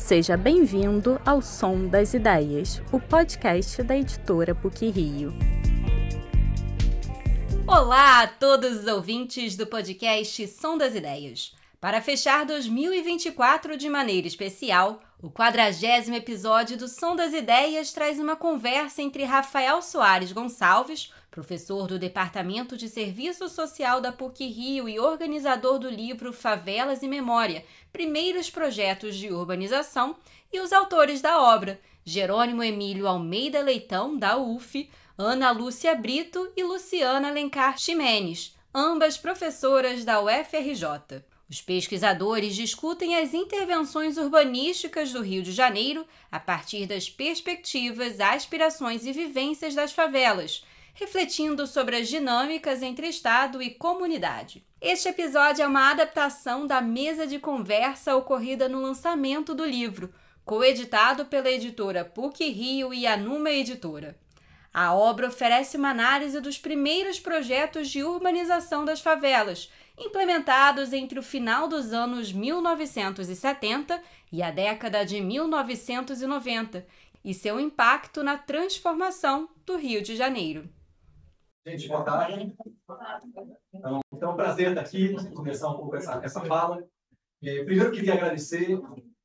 Seja bem-vindo ao Som das Ideias, o podcast da editora PUC-Rio. Olá a todos os ouvintes do podcast Som das Ideias. Para fechar 2024 de maneira especial, o 40º episódio do Som das Ideias traz uma conversa entre Rafael Soares Gonçalves, professor do Departamento de Serviço Social da PUC-Rio e organizador do livro Favelas e Memória, Primeiros Projetos de Urbanização, e os autores da obra, Jerônimo Emílio Almeida Leitão, da UF, Ana Lúcia Brito e Luciana Alencar Ximenes, ambas professoras da UFRJ. Os pesquisadores discutem as intervenções urbanísticas do Rio de Janeiro a partir das perspectivas, aspirações e vivências das favelas, refletindo sobre as dinâmicas entre Estado e comunidade. Este episódio é uma adaptação da mesa de conversa ocorrida no lançamento do livro, coeditado pela editora PUC-Rio e a Numa Editora. A obra oferece uma análise dos primeiros projetos de urbanização das favelas, implementados entre o final dos anos 1970 e a década de 1990, e seu impacto na transformação do Rio de Janeiro. Gente, boa tarde. Então, é um prazer estar aqui, começar um pouco essa fala. Primeiro, queria agradecer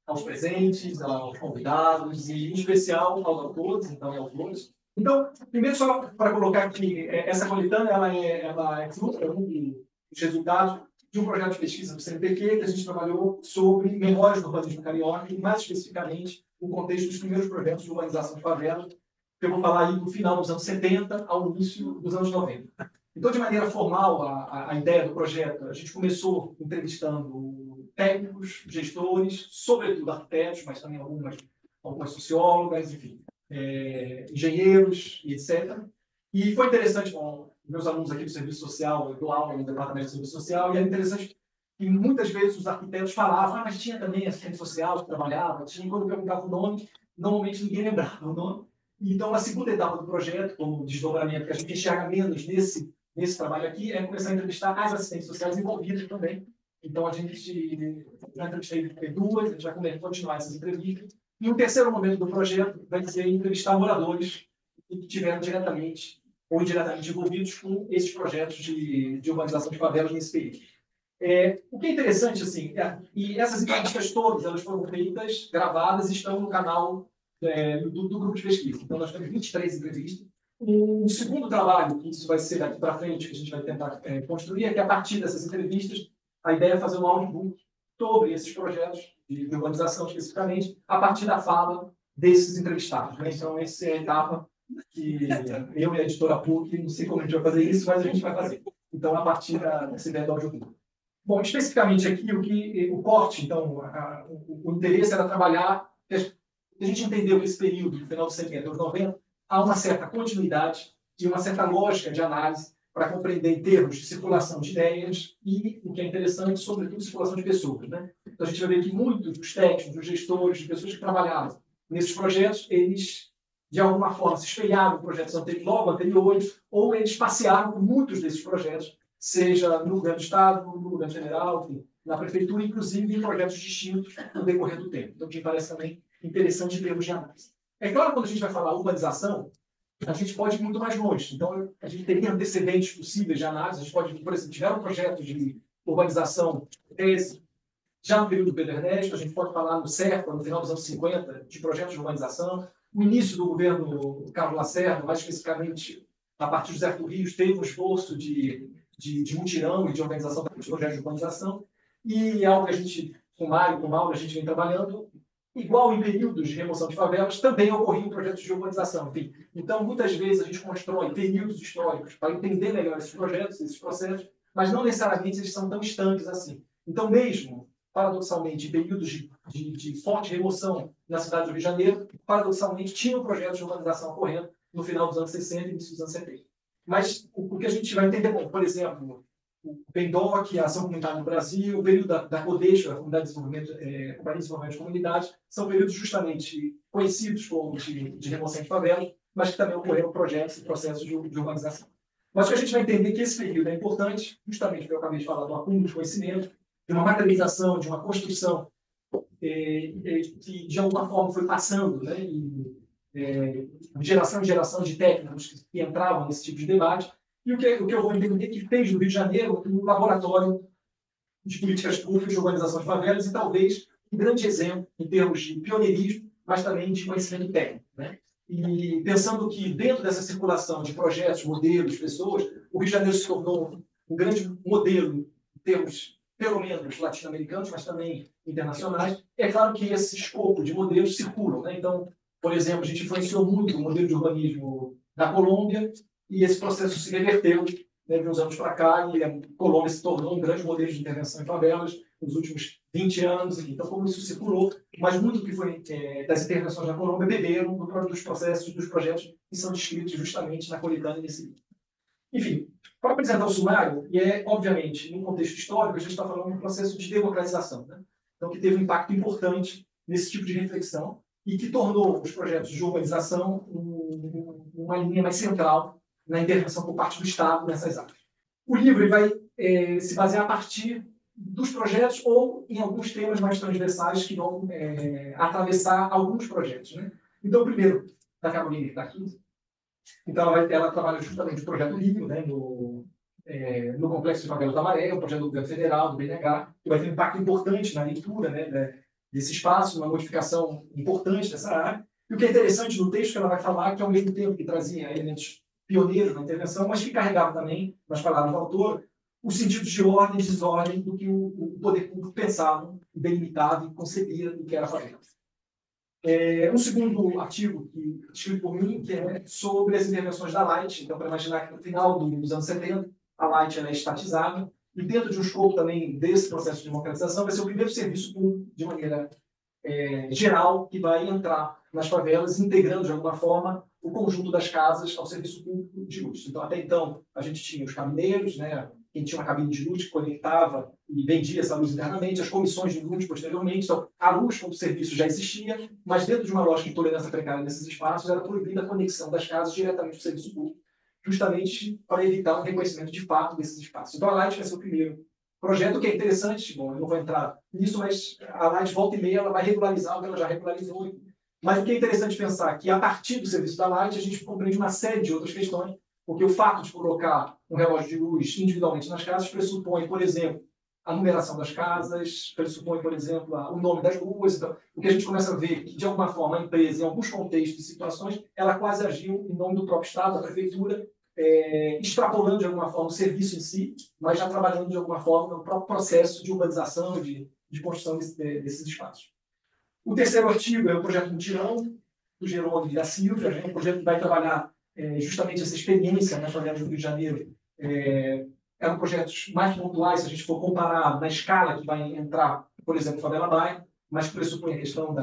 aos presentes, aos convidados e, em especial, aos autores e autores. Então, primeiro, só para colocar que essa coletânea ela é fruto dos resultados de um projeto de pesquisa do CNPq que a gente trabalhou sobre memórias do urbanismo carioca e, mais especificamente, o contexto dos primeiros projetos de urbanização de favelas, que eu vou falar aí do final dos anos 70 ao início dos anos 90. Então, de maneira formal, a ideia do projeto, a gente começou entrevistando técnicos, gestores, sobretudo arquitetos, mas também algumas sociólogas, enfim, engenheiros e etc. E foi interessante, com meus alunos aqui do Serviço Social, eu dou aula no Departamento de Serviço Social, e era interessante que muitas vezes os arquitetos falavam, mas tinha também assistente social que trabalhava, tinha, quando eu perguntava o nome, normalmente ninguém lembrava o nome. Então, a segunda etapa do projeto, como desdobramento que a gente enxerga menos nesse trabalho aqui, é começar a entrevistar as assistentes sociais envolvidas também. Então, a gente já entrevistei duas, a gente vai continuar essas entrevistas. E um terceiro momento do projeto vai ser entrevistar moradores que estiveram diretamente ou indiretamente envolvidos com esses projetos de urbanização de favelas nesse período. O que é interessante, assim, e essas entrevistas todas, elas foram feitas, gravadas, e estão no canal do grupo de pesquisa. Então, nós temos 23 entrevistas. Um segundo trabalho, que isso vai ser daqui para frente, que a gente vai tentar construir, é que a partir dessas entrevistas, a ideia é fazer um audiobook sobre esses projetos de urbanização, especificamente, a partir da fala desses entrevistados. Né? Então, essa é a etapa que eu e a editora PUC, não sei como a gente vai fazer isso, mas a gente vai fazer. Então, a partir dessa ideia do audiobook. Bom, especificamente aqui, o corte, então, o interesse era trabalhar. A gente entendeu que esse período, do final dos 70 aos 90, há uma certa continuidade e uma certa lógica de análise para compreender em termos de circulação de ideias e, o que é interessante, sobretudo, circulação de pessoas. Né? Então, a gente vai ver que muitos dos técnicos, dos gestores, de pessoas que trabalhavam nesses projetos, eles, de alguma forma, se espelharam em projetos logo anteriores, ou eles passearam por muitos desses projetos, seja no governo do Estado, no governo federal, enfim, na prefeitura, inclusive em projetos distintos no decorrer do tempo. Então, que parece também interessante em termos de análise. É claro que quando a gente vai falar urbanização, a gente pode ir muito mais longe. Então, a gente teria antecedentes possíveis de análise. A gente pode, por exemplo, tiver um projeto de urbanização já no período do Pedro Ernesto, a gente pode falar no CERPA, no final dos anos 50, de projetos de urbanização. O início do governo Carlos Lacerda, mais especificamente, a partir de José Rios, teve um esforço de mutirão e de organização para os projetos de urbanização. E algo que a gente, com o Mário, com o Mauro, a gente vem trabalhando, igual em períodos de remoção de favelas, também ocorriam projetos de urbanização. Enfim, então, muitas vezes, a gente constrói períodos históricos para entender melhor esses projetos, esses processos, mas não necessariamente eles são tão estanques assim. Então, mesmo, paradoxalmente, em períodos de forte remoção na cidade do Rio de Janeiro, paradoxalmente, tinham projetos de urbanização ocorrendo no final dos anos 60 e início dos anos 70. Mas o que a gente vai entender, bom, por exemplo, o PENDOC, a Ação Comunitária no Brasil, o período da CODESCO, a Comunidade de Desenvolvimento, Companhia de Desenvolvimento de Comunidades, são períodos justamente conhecidos como de remoção de favelas, mas que também ocorreram projetos e processos de urbanização. Mas o que a gente vai entender é que esse período é importante, justamente porque eu acabei de falar do acúmulo de conhecimento, de uma materialização, de uma construção que de alguma forma foi passando, né, de geração em geração de técnicos que entravam nesse tipo de debate, e o que eu vou entender que fez do Rio de Janeiro um laboratório de políticas públicas de organização de favelas e talvez um grande exemplo em termos de pioneirismo, mas também de conhecimento técnico, né? E pensando que dentro dessa circulação de projetos, modelos, pessoas, o Rio de Janeiro se tornou um grande modelo em termos, pelo menos, latino-americanos, mas também internacionais. É claro que esse escopo de modelos circulam, né? Então, por exemplo, a gente influenciou muito o modelo de urbanismo da Colômbia e esse processo se reverteu, né, de uns anos para cá, e a Colômbia se tornou um grande modelo de intervenção em favelas nos últimos 20 anos. Então, como isso circulou, mas muito do que foi das intervenções na Colômbia beberam dos processos, dos projetos que são descritos justamente na coletânea nesse livro. Enfim, para apresentar o sumário, e obviamente, num contexto histórico, a gente está falando de um processo de democratização, né? Então, que teve um impacto importante nesse tipo de reflexão e que tornou os projetos de urbanização uma linha mais central na intervenção por parte do Estado nessas áreas. O livro vai se basear a partir dos projetos ou em alguns temas mais transversais que vão atravessar alguns projetos, né? Então, primeiro, da Carolina, que está aqui, então ela trabalha justamente o Projeto Rio, né, no Complexo de Favelas da Maré, o projeto do governo federal, do BNH, que vai ter um impacto importante na leitura, né, desse espaço, uma modificação importante dessa área. E o que é interessante no texto que ela vai falar é que, ao mesmo tempo que trazia elementos pioneiros na intervenção, mas que carregava também, nas palavras do autor, os sentidos de ordem e desordem do que o poder público pensava, delimitava e concebia do que era a favela. Um segundo artigo escrito por mim, que é sobre as intervenções da Light. Então, para imaginar que no final dos anos 70, a Light é estatizada, e dentro de um escopo também desse processo de democratização, vai ser o primeiro serviço público, de maneira geral, que vai entrar nas favelas, integrando de alguma forma o conjunto das casas ao serviço público de luz. Então, até então, a gente tinha os camineiros, né? Quem tinha uma cabine de luz que conectava e vendia essa luz internamente, as comissões de luz posteriormente. Então, a luz como serviço já existia, mas dentro de uma lógica de tolerância precária nesses espaços, era proibida a conexão das casas diretamente ao serviço público, justamente para evitar um reconhecimento de fato desses espaços. Então, a Light vai ser o primeiro projeto, que é interessante. Bom, eu não vou entrar nisso, mas a Light, volta e meia, ela vai regularizar o que ela já regularizou. Mas o que é interessante pensar é que, a partir do serviço da Light, a gente compreende uma série de outras questões, porque o fato de colocar um relógio de luz individualmente nas casas pressupõe, por exemplo, a numeração das casas, pressupõe, por exemplo, o nome das ruas. Então, o que a gente começa a ver que, de alguma forma, a empresa, em alguns contextos e situações, ela quase agiu em nome do próprio Estado, da prefeitura, extrapolando, de alguma forma, o serviço em si, mas já trabalhando, de alguma forma, no próprio processo de urbanização, de construção desses espaços. O terceiro artigo é o projeto Mutirão, do Jerônimo da Silva, né? Um projeto que vai trabalhar justamente essa experiência na favela do Rio de Janeiro. Eram projetos mais pontuais, se a gente for comparar na escala que vai entrar, por exemplo, Favela Bairro, mas que pressupõe a questão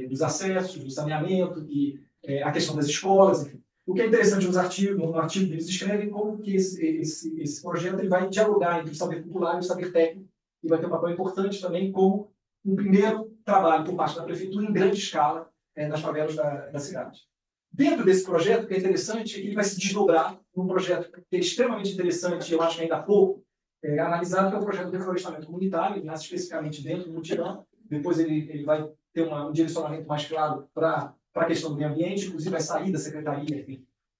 dos acessos, do saneamento, e a questão das escolas, enfim. O que é interessante nos artigos, no artigo eles escrevem como que esse projeto ele vai dialogar entre o saber popular e o saber técnico, e vai ter um papel importante também como um primeiro trabalho por parte da prefeitura em grande escala nas favelas da cidade. Dentro desse projeto, o que é interessante é que ele vai se desdobrar num projeto que é extremamente interessante, e eu acho que ainda há pouco analisado, que é o projeto de reflorestamento comunitário. Ele nasce especificamente dentro do Mutirão. Depois ele vai ter um direcionamento mais claro para a questão do meio ambiente, inclusive vai sair da Secretaria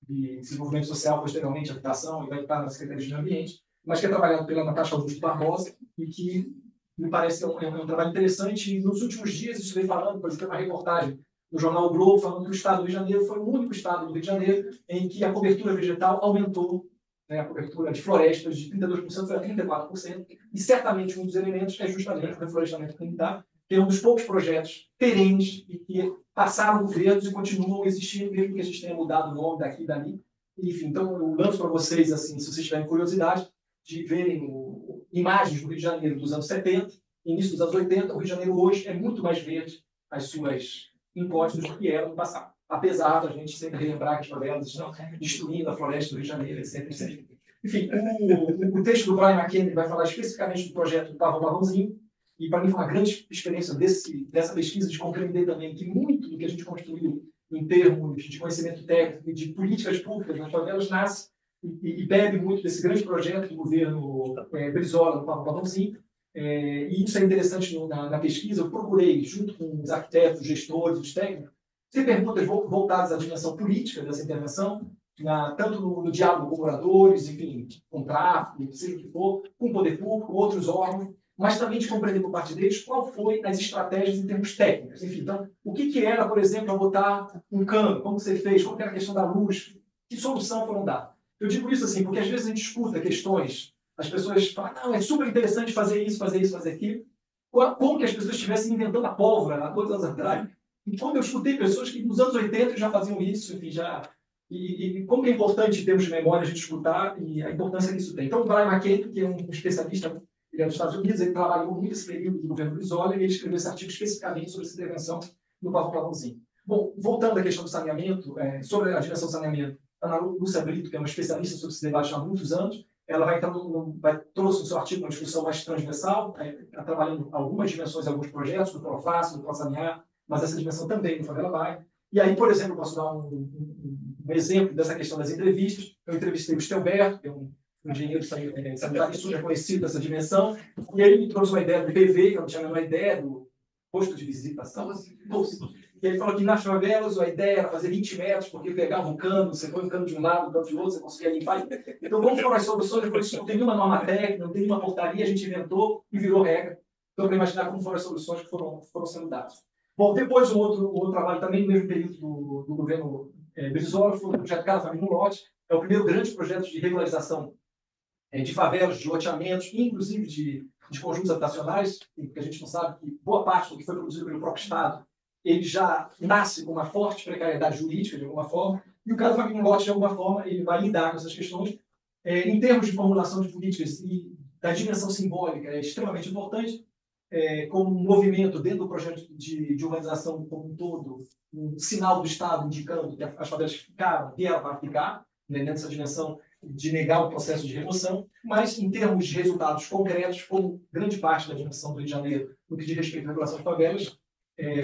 de Desenvolvimento Social, posteriormente Habitação, e vai estar na Secretaria de Meio Ambiente, mas que é trabalhado pela Natasha Augusto Barbosa, e que me parece um trabalho interessante. E nos últimos dias, isso vem falando, por exemplo, uma reportagem no jornal O Globo, falando que o estado do Rio de Janeiro foi o único estado do Rio de Janeiro em que a cobertura vegetal aumentou, né, a cobertura de florestas de 32% para 34%, e certamente um dos elementos é justamente o reflorestamento comunitário, que é um dos poucos projetos perenes e que passaram governos e continuam existindo, mesmo que a gente tenha mudado o nome daqui e dali. Enfim, então eu lanço para vocês, assim, se vocês tiverem curiosidade, de verem imagens do Rio de Janeiro dos anos 70, início dos anos 80. O Rio de Janeiro hoje é muito mais verde, as suas encostas, do que era no passado. Apesar da gente sempre relembrar que as favelas estão destruindo a floresta do Rio de Janeiro, etc. Enfim, o texto do Brian McKenna vai falar especificamente do projeto do Pavão Marronzinho, e para mim foi uma grande experiência dessa pesquisa, de compreender também que muito do que a gente construiu em termos de conhecimento técnico e de políticas públicas nas favelas nasce e bebe muito desse grande projeto do governo Brizola, do Pavão Marronzinho. e isso é interessante na pesquisa. Eu procurei, junto com os arquitetos, os gestores, os técnicos, ter perguntas voltadas à dimensão política dessa intervenção, tanto no diálogo com moradores, enfim, com tráfico, seja o que for, com o poder público, com outros órgãos, mas também de compreender por parte deles qual foi as estratégias em termos técnicos. Enfim, então, o que era, por exemplo, botar um cano, como você fez, como era a questão da luz, que solução foram dadas. Eu digo isso assim, porque às vezes a gente escuta questões, as pessoas falam, não, é super interessante fazer isso, fazer aquilo, como que as pessoas estivessem inventando a pólvora há 2 anos atrás. E quando eu escutei pessoas que nos anos 80 já faziam isso, enfim, e como é importante, em termos de memória, a gente escutar e a importância que isso tem. Então, o Brian McKay, que é um especialista, ele é dos Estados Unidos, ele trabalhou muito esse período do governo Brizola e ele escreveu esse artigo especificamente sobre essa intervenção no Pavão-Pavãozinho. Bom, voltando à questão do saneamento, sobre a dimensão do saneamento, a Ana Lúcia Brito, que é uma especialista sobre esse debate há muitos anos, ela trouxe no seu artigo uma discussão mais transversal, trabalhando algumas dimensões, alguns projetos do Profácio, do Prosanear, mas essa dimensão também do Favela Bairro. E aí, por exemplo, eu posso dar um exemplo dessa questão das entrevistas. Eu entrevistei o Estelberto, que é um engenheiro sanitário super conhecido dessa dimensão, e ele me trouxe uma ideia do PV, que eu não tinha a menor ideia, do posto de visitação. E ele falou que nas favelas a ideia era fazer 20 metros, porque pegava um cano, você põe um cano de um lado, um cano de outro, você conseguia limpar. Então, como foram as soluções? Ele falou, isso não tem nenhuma norma técnica, não tem nenhuma portaria, a gente inventou e virou regra. Então, para imaginar como foram as soluções que foram sendo dadas. Bom, depois, um outro trabalho também, no mesmo período do governo Brizola, foi o projeto Casa Família no Lote. É o primeiro grande projeto de regularização de favelas, de loteamentos, inclusive de conjuntos habitacionais, porque a gente não sabe que boa parte do que foi produzido pelo próprio Estado, ele já nasce com uma forte precariedade jurídica, de alguma forma, e o Casa Família no Lote, de alguma forma, ele vai lidar com essas questões. Em termos de formulação de políticas e da dimensão simbólica, é extremamente importante, como um movimento dentro do projeto de urbanização como um todo, um sinal do Estado indicando que as favelas vieram para ficar, né, dentro dessa dimensão de negar o processo de remoção, mas em termos de resultados concretos, como grande parte da dimensão do Rio de Janeiro, no que diz respeito à regulação de favelas,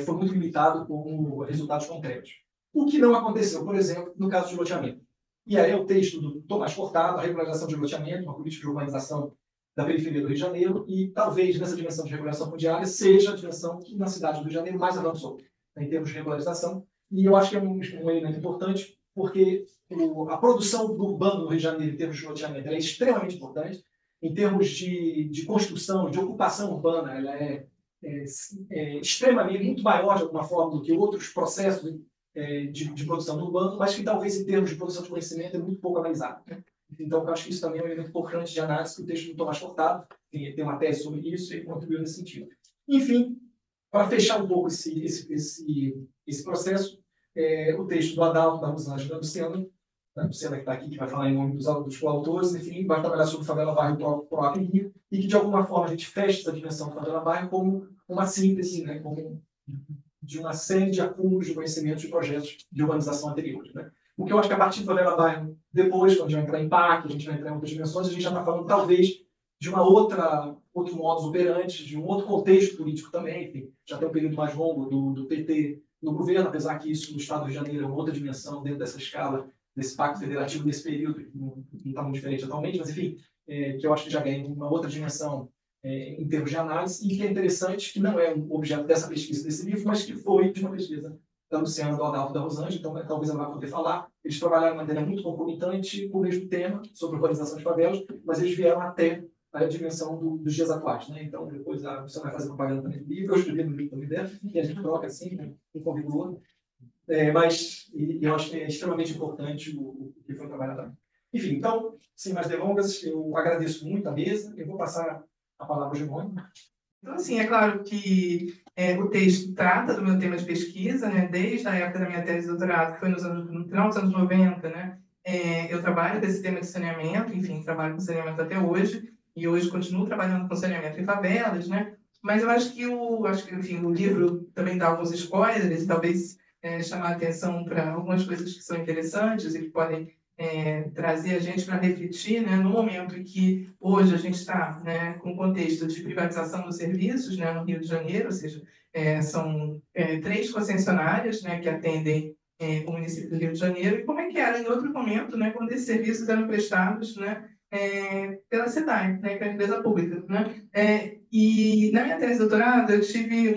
foi muito limitado com resultados concretos. O que não aconteceu, por exemplo, no caso de loteamento. E aí é o texto do Tomás Cortado, a regularização de loteamento, uma política de urbanização da periferia do Rio de Janeiro, e talvez nessa dimensão de regulação fundiária seja a dimensão que na cidade do Rio de Janeiro mais avançou, né, em termos de regularização. E eu acho que é um elemento importante, porque a produção do urbano no Rio de Janeiro, em termos de loteamento, é extremamente importante. Em termos de construção, de ocupação urbana, ela é extremamente, muito maior, de alguma forma, do que outros processos de produção do urbano, mas que talvez, em termos de produção de conhecimento, é muito pouco analisado, né? Então, eu acho que isso também é um elemento importante de análise que o texto do Tomás Cortado tem uma tese sobre isso e contribuiu nesse sentido. Enfim, para fechar um pouco esse processo, o texto do Adalto, da Rosângela e da Luciana que está aqui, que vai falar em nome dos coautores, enfim, vai trabalhar sobre Favela Bairro Pro Rio, e que, de alguma forma, a gente fecha essa dimensão do Favela Bairro como uma síntese, né, como de uma série de acúmulos de conhecimentos e projetos de urbanização anteriores, né? O que eu acho que a partir do Favela Bairro, depois, quando a gente vai entrar em PAC, a gente vai entrar em outras dimensões, a gente já está falando, talvez, de outro modus operandi, de um outro contexto político também, enfim, já tem um período mais longo do PT no governo, apesar que isso no Estado do Rio de Janeiro é uma outra dimensão dentro dessa escala, desse pacto federativo nesse período, que não está muito diferente atualmente, mas, enfim, que eu acho que já ganha uma outra dimensão em termos de análise, e que é interessante, que não é um objeto dessa pesquisa desse livro, mas que foi de uma pesquisa da Luciana, do Adalto, da Rosângela, então talvez ela vá poder falar. Eles trabalharam de maneira muito concomitante com o mesmo tema, sobre urbanização de favelas, mas eles vieram até a dimensão dos dias atuais, né? Então, depois a Luciana vai fazer propaganda também do livro, eu escrevi no livro também dela, e a gente troca assim, com convidado. Mas eu acho que é extremamente importante o que foi trabalhado também. Enfim, então, sem mais delongas, eu agradeço muito a mesa, eu vou passar a palavra ao Gimone. Então, assim, é claro que o texto trata do meu tema de pesquisa, né, desde a época da minha tese de doutorado, que foi no final dos anos 90, né, eu trabalho com esse tema de saneamento, enfim, trabalho com saneamento até hoje, e hoje continuo trabalhando com saneamento em favelas, né, mas eu acho que, enfim, o livro também dá alguns spoilers, e talvez chamar a atenção para algumas coisas que são interessantes e que podem trazer a gente para refletir, né, no momento em que hoje a gente está, né, com o contexto de privatização dos serviços, né, no Rio de Janeiro, ou seja, são 3 concessionárias, né, que atendem o município do Rio de Janeiro, e como é que era em outro momento, né, quando esses serviços eram prestados, né, pela SEDAI, né, que é uma empresa pública. Né? E na minha tese de doutorado, eu tive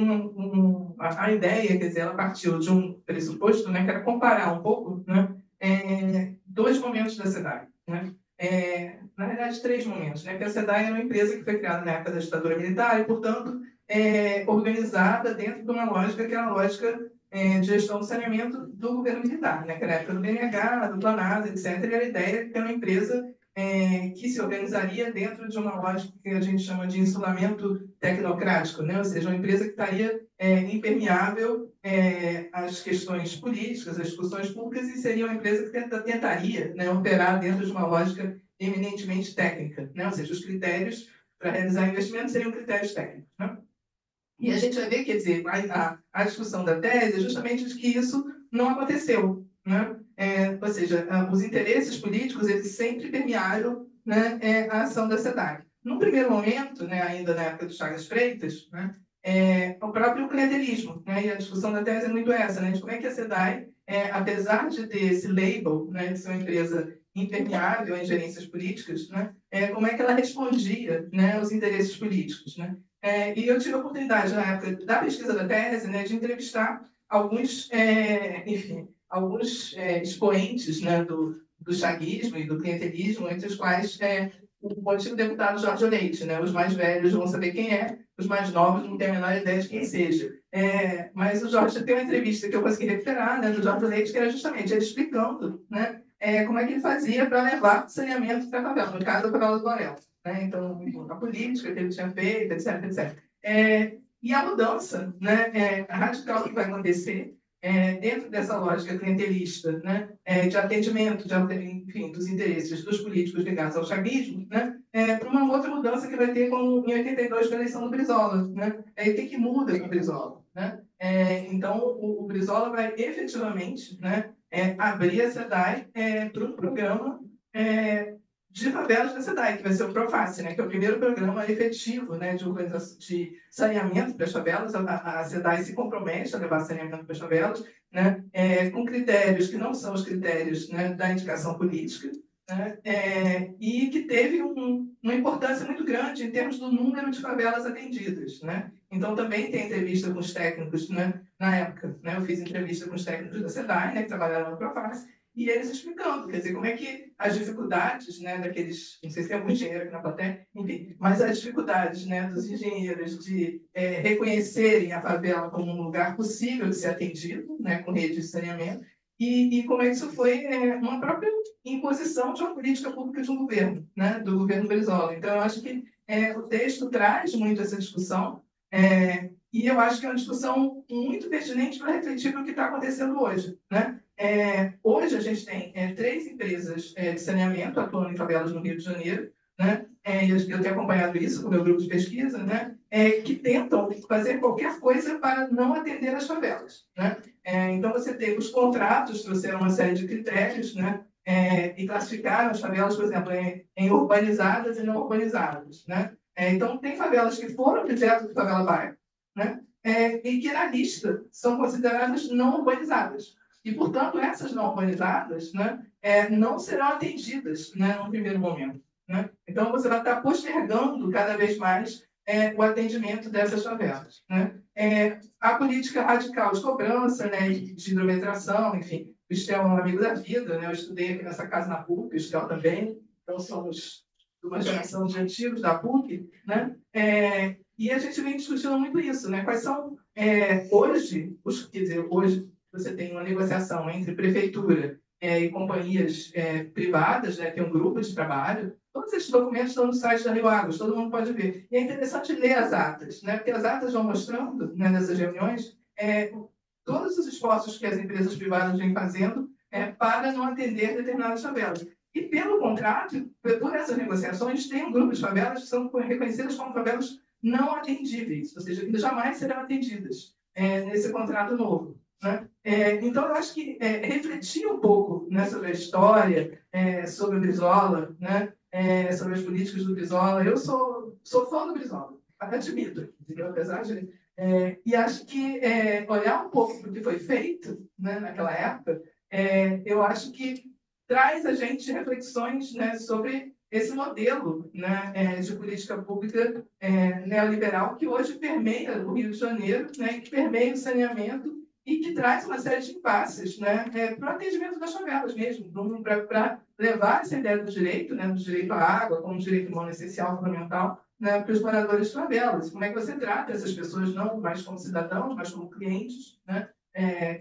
a ideia, quer dizer, ela partiu de um pressuposto, né, que era comparar um pouco, né, dois momentos da SEDAI. Né? Na verdade, três momentos. Né? Porque a SEDAI é uma empresa que foi criada na época da ditadura militar e, portanto, organizada dentro de uma lógica que é a lógica de gestão do saneamento do governo militar, né? Que era a época do BNH, do Planasa, etc. E a ideia é ter uma empresa que se organizaria dentro de uma lógica que a gente chama de insulamento tecnocrático, né? Ou seja, uma empresa que estaria impermeável às questões políticas, às discussões públicas, e seria uma empresa que tentaria, né, operar dentro de uma lógica eminentemente técnica, né? Ou seja, os critérios para realizar investimentos seriam critérios técnicos. Né? E a gente vai ver, quer dizer, a discussão da tese é justamente de que isso não aconteceu. Né? Ou seja, os interesses políticos eles sempre permearam, né, a ação da SEDAI. Num primeiro momento, né, ainda na época do Chagas Freitas, né, o próprio clientelismo, né, e a discussão da tese é muito essa, né, de como é que a SEDAI, apesar de ter esse label, né, de ser uma empresa impermeável a ingerências políticas, né, como é que ela respondia, né, aos interesses políticos. Né? E eu tive a oportunidade, na época da pesquisa da tese, né, de entrevistar alguns, expoentes, né, do chaguismo e do clientelismo, entre os quais o antigo deputado Jorge Leite. Né? Os mais velhos vão saber quem é, os mais novos não têm a menor ideia de quem seja. Mas o Jorge tem uma entrevista que eu consegui recuperar, né, do Jorge Leite, que era justamente ele explicando, né, como é que ele fazia para levar saneamento para a favela, no caso, a favela do Borel. Né? Então, a política que ele tinha feito, etc, etc. E a mudança, né, radical que vai acontecer dentro dessa lógica clientelista, né, de atendimento, enfim, dos interesses dos políticos ligados ao chavismo, né, para uma outra mudança que vai ter em 82 com a eleição do Brizola. Né? O que muda com o Brizola? Né? Então, o Brizola vai efetivamente, né, abrir a SEDAI para um programa de favelas da SEDAI, que vai ser o Proface, né, que é o primeiro programa efetivo, né, de saneamento para as favelas. A SEDAI se compromete a levar saneamento para as favelas, né, com critérios que não são os critérios, né, da indicação política, né, e que teve uma importância muito grande em termos do número de favelas atendidas. Né? Então, também tem entrevista com os técnicos, né, na época. Né, eu fiz entrevista com os técnicos da SEDAI, né, que trabalharam no Proface, e eles explicando, quer dizer, como é que as dificuldades, né, daqueles, não sei se tem algum engenheiro aqui na plateia, enfim, mas as dificuldades, né, dos engenheiros de reconhecerem a favela como um lugar possível de ser atendido, né, com rede de saneamento, e como é que isso foi uma própria imposição de uma política pública de um governo, né, do governo Brizola. Então, eu acho que o texto traz muito essa discussão, e eu acho que é uma discussão muito pertinente para refletir para o que está acontecendo hoje. Né? Hoje a gente tem 3 empresas de saneamento atuando em favelas no Rio de Janeiro, né? Eu tenho acompanhado isso com o meu grupo de pesquisa, né? Que tentam fazer qualquer coisa para não atender as favelas. Né? Então, você tem os contratos, trouxeram uma série de critérios, né? E classificaram as favelas, por exemplo, em urbanizadas e não urbanizadas. Né? Então, tem favelas que foram objeto de favela bairro, né? E que na lista são consideradas não urbanizadas. E, portanto, essas não urbanizadas, né, não serão atendidas, né, no primeiro momento. Né? Então, você vai estar postergando cada vez mais o atendimento dessas favelas. Né? A política radical de cobrança, né, de hidrometração, enfim, o Estel é um amigo da vida, né? Eu estudei aqui nessa casa na PUC, o Estel também, então somos de uma geração de antigos da PUC, né? E a gente vem discutindo muito isso, né? Quais são, hoje, quer dizer, hoje você tem uma negociação entre prefeitura e companhias privadas, né? Tem um grupo de trabalho. Todos esses documentos estão no site da Rio Águas, todo mundo pode ver. E é interessante ler as atas, né? Porque as atas vão mostrando, né, nessas reuniões, todos os esforços que as empresas privadas vêm fazendo para não atender determinadas favelas. E, pelo contrato, por essas negociações, tem um grupo de favelas que são reconhecidas como favelas não atendíveis, ou seja, que jamais serão atendidas nesse contrato novo. Né? Então, eu acho que refletir um pouco, né, sobre a história, sobre o Brizola, né, sobre as políticas do Brizola. Eu sou fã do Brizola, admito, apesar de... e acho que olhar um pouco para o que foi feito, né, naquela época, eu acho que traz a gente reflexões, né, sobre esse modelo, né, de política pública neoliberal que hoje permeia o Rio de Janeiro, né, que permeia o saneamento e que traz uma série de impasses, né, para o atendimento das favelas mesmo, para levar essa ideia do direito, né, do direito à água como direito humano essencial, fundamental, né, para os moradores de favelas. Como é que você trata essas pessoas não mais como cidadãos, mas como clientes, né,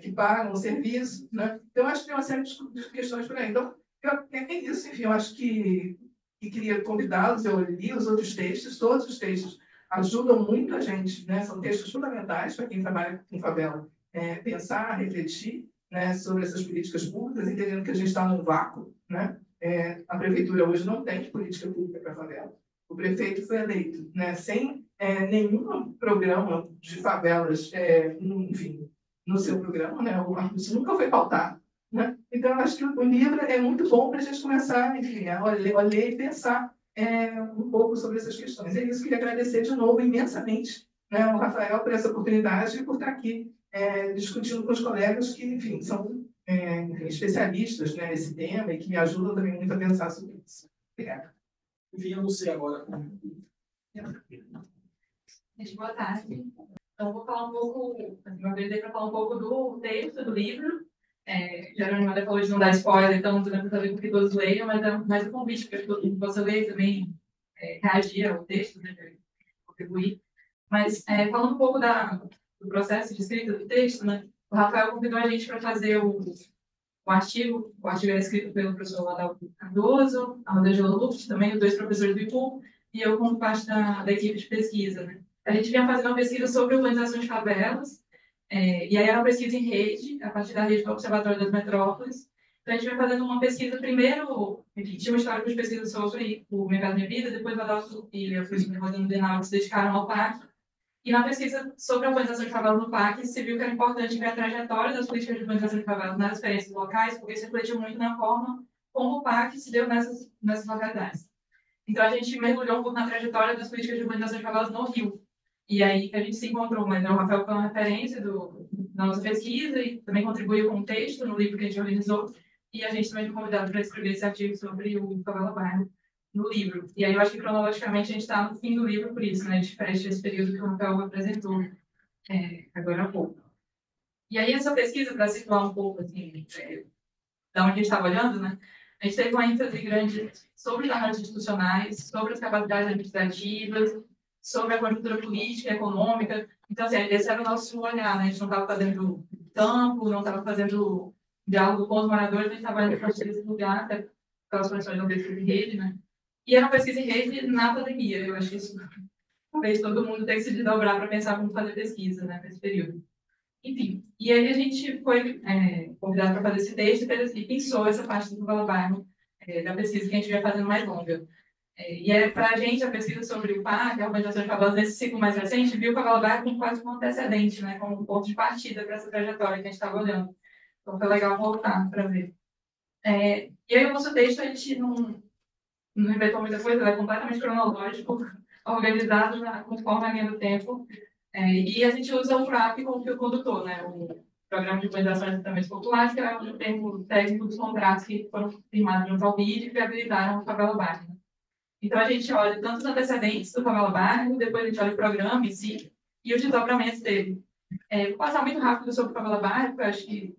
que pagam o serviço, né? Então, acho que tem uma série de questões por aí. Então, é isso, enfim, eu acho que queria convidá-los, eu li os outros textos, todos os textos ajudam muito a gente, né? São textos fundamentais para quem trabalha com favela, pensar, refletir, né, sobre essas políticas públicas, entendendo que a gente está num vácuo, né? A prefeitura hoje não tem política pública para a favela. O prefeito foi eleito, né, sem nenhum programa de favelas, enfim, no seu programa, né? Isso nunca foi pautado, né? Então, eu acho que o livro é muito bom para a gente começar, enfim, a olhar e pensar um pouco sobre essas questões. É isso, queria agradecer de novo imensamente, né, ao Rafael por essa oportunidade e por estar aqui discutindo com os colegas que, enfim, são enfim, especialistas, né, nesse tema e que me ajudam também muito a pensar sobre isso. Obrigada. Enfim, eu não sei agora. Gente, boa tarde. Então, vou falar um pouco, me organizei para falar um pouco do texto do livro. Jerônimo falou de não dar spoiler, então não podemos fazer com que todos leiam, mas é mais um convite para que todo mundo possa ler também, reagir ao texto, né, contribuir. Mas, falando um pouco do processo de escrita do texto, né, o Rafael convidou a gente para fazer o artigo. O artigo era escrito pelo professor Adalto Cardoso, a Rosângela Luft, também os dois professores do IPU, e eu como parte da equipe de pesquisa, né. A gente vinha fazendo uma pesquisa sobre urbanização de favelas, e aí era uma pesquisa em rede, a partir da rede do Observatório das Metrópoles. Então, a gente vai fazendo uma pesquisa, primeiro, enfim, tinha um histórico de pesquisa sobre o Minha Casa Minha Vida, depois o Adalto e a Fernanda Denal se dedicaram ao PAC. E na pesquisa sobre a urbanização de favelas no PAC, se viu que era importante ver a trajetória das políticas de urbanização de favelas nas experiências locais, porque isso refletiu muito na forma como o PAC se deu nessas localidades. Então, a gente mergulhou um pouco na trajetória das políticas de urbanização de favelas no Rio. E aí que a gente se encontrou, mas o Rafael foi uma referência da nossa pesquisa e também contribuiu com um texto no livro que a gente organizou. E a gente também foi convidado para escrever esse artigo sobre o Favela Bairro no livro. E aí eu acho que cronologicamente a gente está no fim do livro por isso, né? Diferente desse período que o Rafael apresentou agora há pouco. E aí essa pesquisa, para situar um pouco, assim, da onde a gente estava olhando, né? A gente teve uma ênfase grande sobre os amarras institucionais, sobre as capacidades administrativas, sobre a conjuntura política e econômica. Então, assim, esse era o nosso olhar, né? A gente não estava fazendo campo, não estava fazendo diálogo com os moradores, a gente estava olhando para esse lugar, até pelas condições da pesquisa em rede, né? E era uma pesquisa em rede na pandemia. Eu acho que isso fez todo mundo ter que se desdobrar para pensar como fazer pesquisa, né, nesse período. Enfim, e aí a gente foi convidado para fazer esse texto e pensou essa parte do Favela Bairro, da pesquisa que a gente ia fazendo mais longa. E para a gente, a pesquisa sobre o PAC, a urbanização de favelas nesse ciclo mais recente, viu o Favela Bairro como quase um antecedente, né, como um ponto de partida para essa trajetória que a gente estava olhando. Então foi legal voltar para ver. E aí o nosso texto, a gente não inventou muita coisa, ele é completamente cronológico, organizado conforme a linha do tempo. E a gente usa o PRAP como fio condutor, né? O Programa de Urbanização de Assentamentos Populares, que é o termo técnico dos contratos que foram firmados junto ao BID e que habilitaram o Favela Bairro. Então, a gente olha tanto os antecedentes do Favela Bairro, depois a gente olha o programa em si e os desdobramentos dele. Vou passar muito rápido sobre o Favela Bairro, porque eu acho que,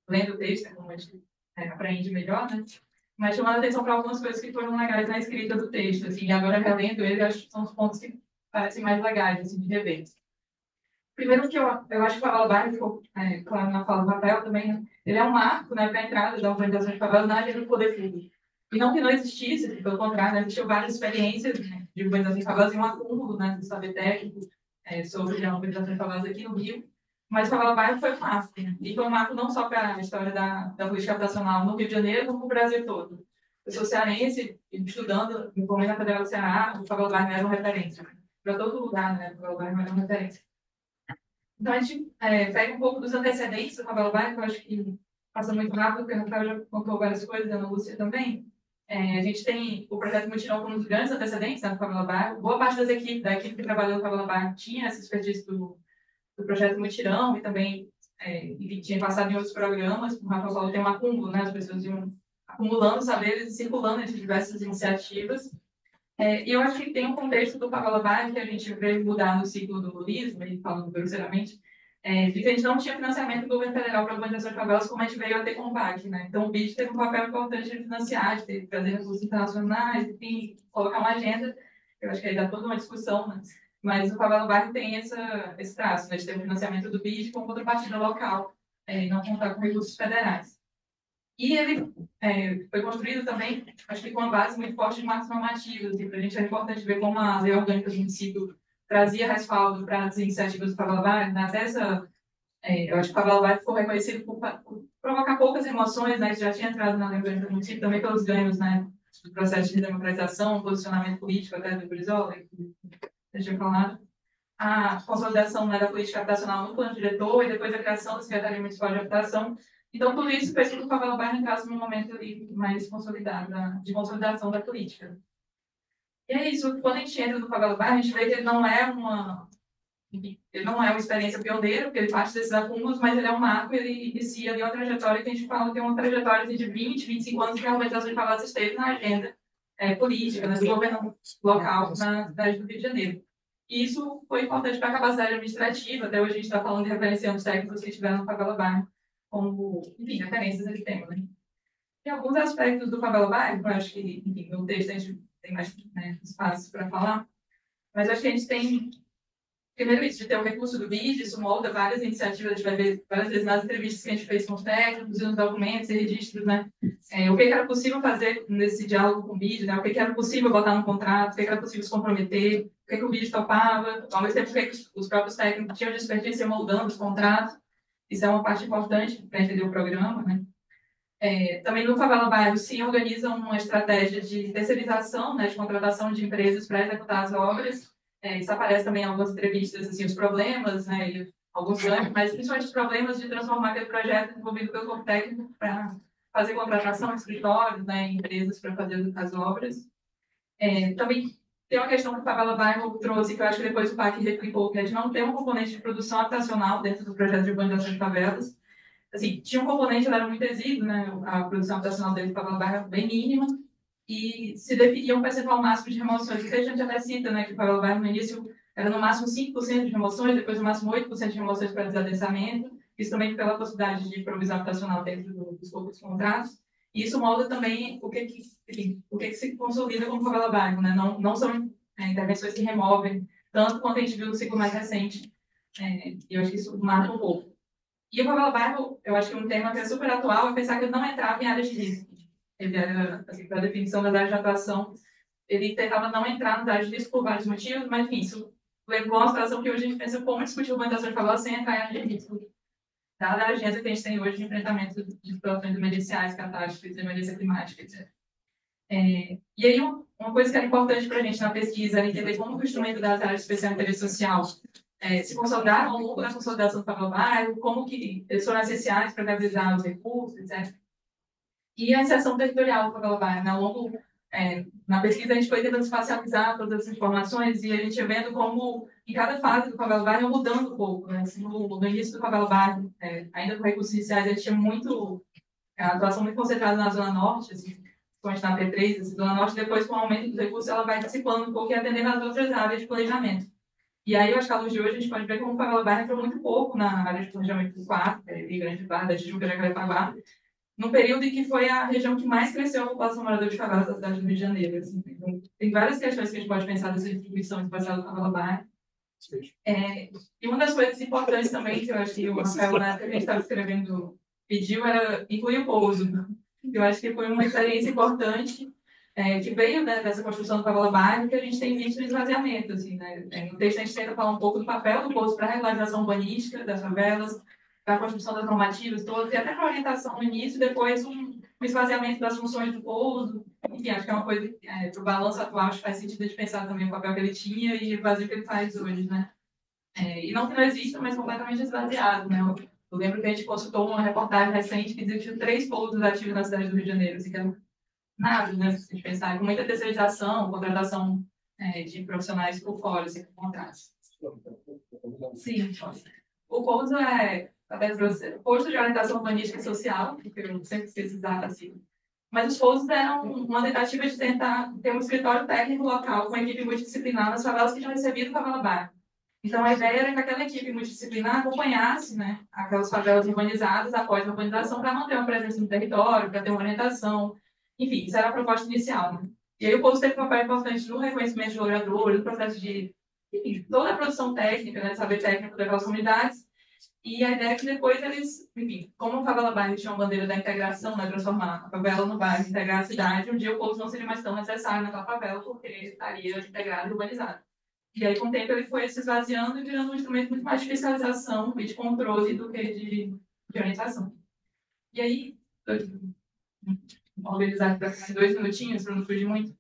lendo o texto, é como a gente aprende melhor, né? Mas chamando a atenção para algumas coisas que foram legais na escrita do texto. Assim, e agora, relendo ele, acho que são os pontos que parecem mais legais assim, de rever. Primeiro que eu acho que o Favela Bairro, ficou claro na fala do Rafael também, né? Ele é um marco, né, para a entrada da urbanização de favela na agenda do poder público. E não que não existisse, pelo contrário, né, existiam várias experiências, né, de urbanização de favelas e um acúmulo, né, do saber técnico sobre a urbanização de favelas aqui no Rio. Mas o Favela Bairro foi um marco, né? E foi um marco não só para a história da política habitacional no Rio de Janeiro, como no Brasil todo. Eu sou cearense, estudando, me formei na Federal do Ceará, o Favela Bairro era uma referência. Para todo lugar, né, o Favela Bairro era uma referência. Então, a gente pega um pouco dos antecedentes do Favela Bairro, que eu acho que passa muito rápido, porque o Rafael já contou várias coisas, a Ana Lúcia também. A gente tem o projeto Mutirão como um dos grandes antecedentes, né, do Favela Bairro. Boa parte da equipe que trabalhou no Favela Bairro tinha essa expertise do projeto Mutirão e também tinha passado em outros programas. O Rafael falou, tem um acúmulo, né, as pessoas iam acumulando saberes e circulando entre diversas iniciativas. E eu acho que tem um contexto do Favela Bairro que a gente veio mudar no ciclo do lulismo, e falando grosseiramente, de que a gente não tinha financiamento do governo federal para a urbanização de favelas como a gente veio a ter com o PAC, né? Então o BID teve um papel importante de financiar, de trazer recursos internacionais, enfim, colocar uma agenda. Eu acho que aí dá toda uma discussão, né? Mas o Favela Bairro tem esse traço, né, de ter o financiamento do BID com contrapartida local, e não contar com recursos federais. E ele foi construído também, acho que com uma base muito forte de marcos normativos, e para a gente é importante ver como a lei orgânica do município trazia respaldo para as iniciativas do Favela Bairro, né? Até eu acho que o Favela Bairro foi reconhecido por provocar poucas emoções, né? Que já tinha entrado na lei orgânica do município, também pelos ganhos, né? Do processo de democratização, posicionamento político até do Brizola, que eu tinha falado. A consolidação, né, da política habitacional no plano diretor e depois a criação da Secretaria Municipal de Habitação. Então, tudo isso fez com que o Favela Bairro entrasse num momento ali mais consolidado, de consolidação da política. E é isso, quando a gente entra no Favela Bairro, a gente vê que ele não é uma experiência pioneira, porque ele parte desses acúmulos, mas ele é um marco, ele inicia ali uma trajetória que a gente fala que é uma trajetória assim, de 20, 25 anos que a urbanização de favelas esteve na agenda política, né, do governo local na cidade do Rio de Janeiro. E isso foi importante para a capacidade administrativa. Até hoje a gente está falando de referenciando os técnicos que estiveram no Favela Bairro como, enfim, referências desse tema, né? Tem alguns aspectos do Favela Bairro, eu acho que, enfim, no texto a gente tem mais, né, espaço para falar, mas acho que a gente tem, primeiro isso, de ter o recurso do BID, isso molda várias iniciativas, a gente vai ver várias vezes nas entrevistas que a gente fez com os técnicos, e nos documentos e registros, né? O que era possível fazer nesse diálogo com o BID, né? O que era possível botar no contrato, o que era possível se comprometer, o que o BID topava, ao mesmo tempo que os próprios técnicos tinham de expertise moldando os contratos. Isso é uma parte importante para entender o programa, né? Também no Favela Bairro se organiza uma estratégia de terceirização, né, de contratação de empresas para executar as obras. Isso aparece também em algumas entrevistas, assim, os problemas, né, e alguns ganhos, mas principalmente os problemas de transformar aquele projeto envolvido pelo corpo técnico para fazer contratação de escritórios, né, empresas para fazer as obras. Também tem uma questão que o Favela Bairro trouxe, que eu acho que depois o PAC replicou, que é de não ter um componente de produção habitacional dentro do projeto de urbanização de favelas. Assim, tinha um componente, ela era muito exíguo, né? A produção habitacional dele estava no bairro bem mínima, e se definia um percentual máximo de remoções. Que a gente até cita, né, que o Favela Bairro no início era no máximo 5% de remoções, depois no máximo 8% de remoções para desadensamento, isso também pela possibilidade de provisão habitacional dentro dos corpos de contratos. E isso molda também o que se consolida como Favela Bairro, né? Não são intervenções que removem, tanto quanto a gente viu no ciclo mais recente, e eu acho que isso marca um pouco. E o Favela Bairro, eu acho que um tema que é super atual é pensar que ele não entrava em áreas de risco. Ele era, assim, para a definição das áreas de atuação, ele tentava não entrar nas áreas de risco por vários motivos, mas, enfim, isso levou a uma situação que hoje a gente pensa como discutir urbanização de favela sem entrar em áreas de risco. Dada a agenda que a gente tem hoje de enfrentamento de situações emergenciais, catástrofes, emergência climática, etc. E aí, uma coisa que era importante para a gente na pesquisa era entender como o instrumento das áreas de especial interesse social se consolidaram ao longo da consolidação do Favela Bairro, como que eles foram essenciais para viabilizar os recursos, etc. E a inserção territorial do Favela Bairro, né? Ao longo, na pesquisa, a gente foi tentando espacializar todas essas informações e a gente ia vendo como, em cada fase do Favela Bairro, ia mudando um pouco. Né? Assim, no início do Favela Bairro, ainda com recursos iniciais, a gente tinha a atuação muito concentrada na Zona Norte, assim, principalmente na P3, assim, Zona Norte, depois, com o aumento dos recursos, ela vai dissipando um pouco e atendendo às outras áreas de planejamento. E aí, eu acho que à luz de hoje, a gente pode ver como o Favela Bairro entrou muito pouco na área de planejamento do quarto, Rio Grande do Barra, da Tijuca, Jacarepaguá, num período em que foi a região que mais cresceu a população moradora de favelas da cidade do Rio de Janeiro. Assim. Então, tem várias questões que a gente pode pensar dessa distribuição espacial do Favela Bairro. E uma das coisas importantes também, que eu acho que o Rafael, na época que a gente estava escrevendo, pediu, era incluir o pouso. Eu acho que foi uma experiência importante que veio, né, dessa construção do Favela Bairro, que a gente tem visto no esvaziamento. Assim, né? No texto a gente tenta falar um pouco do papel do pouso para a regularização urbanística das favelas, para a construção das normativas todas, e até para a orientação no início, depois um esvaziamento das funções do pouso. Enfim, acho que é uma coisa que, para o balanço atual, acho que faz sentido de pensar também o papel que ele tinha e o vazio que ele faz hoje. Né? E não que não exista, mas completamente esvaziado. Né? Eu lembro que a gente consultou uma reportagem recente que dizia que tinha 3 pousos ativos na cidade do Rio de Janeiro, assim, que era nada, né? Se a gente pensar, com muita terceirização, contratação de profissionais por fora, assim, com contratos. Sim, o pouso o posto de orientação urbanística e social, que eu sempre esqueço usar assim, mas os pousos eram uma tentativa de tentar ter um escritório técnico local com equipe multidisciplinar nas favelas que tinham recebido o Favela Bairro. Então, a ideia era que aquela equipe multidisciplinar acompanhasse, né, aquelas favelas urbanizadas após a urbanização para manter uma presença no território, para ter uma orientação. Enfim, isso era a proposta inicial. Né? E aí o povo teve um papel importante no reconhecimento de loradores, no processo de, enfim, toda a produção técnica, né, saber técnico daquelas comunidades. E a ideia é que depois eles, enfim, como o Favela Bairro tinha uma bandeira da integração, né, transformar a favela no bairro, integrar a cidade, um dia o povo não seria mais tão necessário naquela favela, porque estaria integrado e urbanizado. E aí, com o tempo, ele foi se esvaziando e virando um instrumento muito mais de fiscalização e de controle do que de orientação. E aí, vou organizar para 2 minutinhos, para não fugir muito.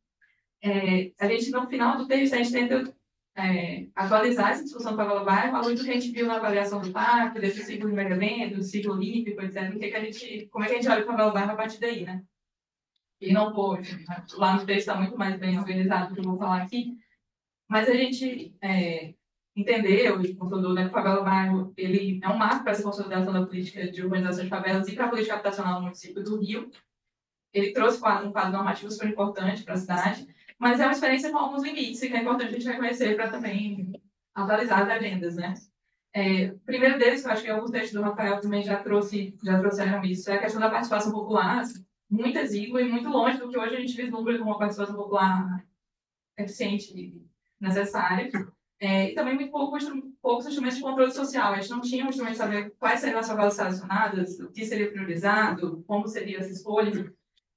A gente, no final do texto, a gente tenta atualizar essa discussão do Favela Bairro à luz do que a gente viu na avaliação do parque, desse ciclo de megamento, do ciclo olímpico, etc. Como é que a gente olha o Favela Bairro a partir daí, né? E não vou, lá no texto está muito mais bem organizado do que eu vou falar aqui, mas a gente entendeu e concordou, né, que o Favela Bairro ele é um marco para essa consolidação da política de urbanização de favelas e para a política habitacional no município do Rio. Ele trouxe um quadro normativo super importante para a cidade, mas é uma experiência com alguns limites que é importante a gente reconhecer para também atualizar as agendas, né? O primeiro deles, que eu acho que alguns textos do Rafael também já trouxeram isso, é a questão da participação popular, assim, muito exígua e muito longe do que hoje a gente vislumbra como uma participação popular eficiente e necessária. E também muito poucos instrumentos de controle social. A gente não tinha um instrumento de saber quais seriam as favelas selecionadas, o que seria priorizado, como seria essa escolha.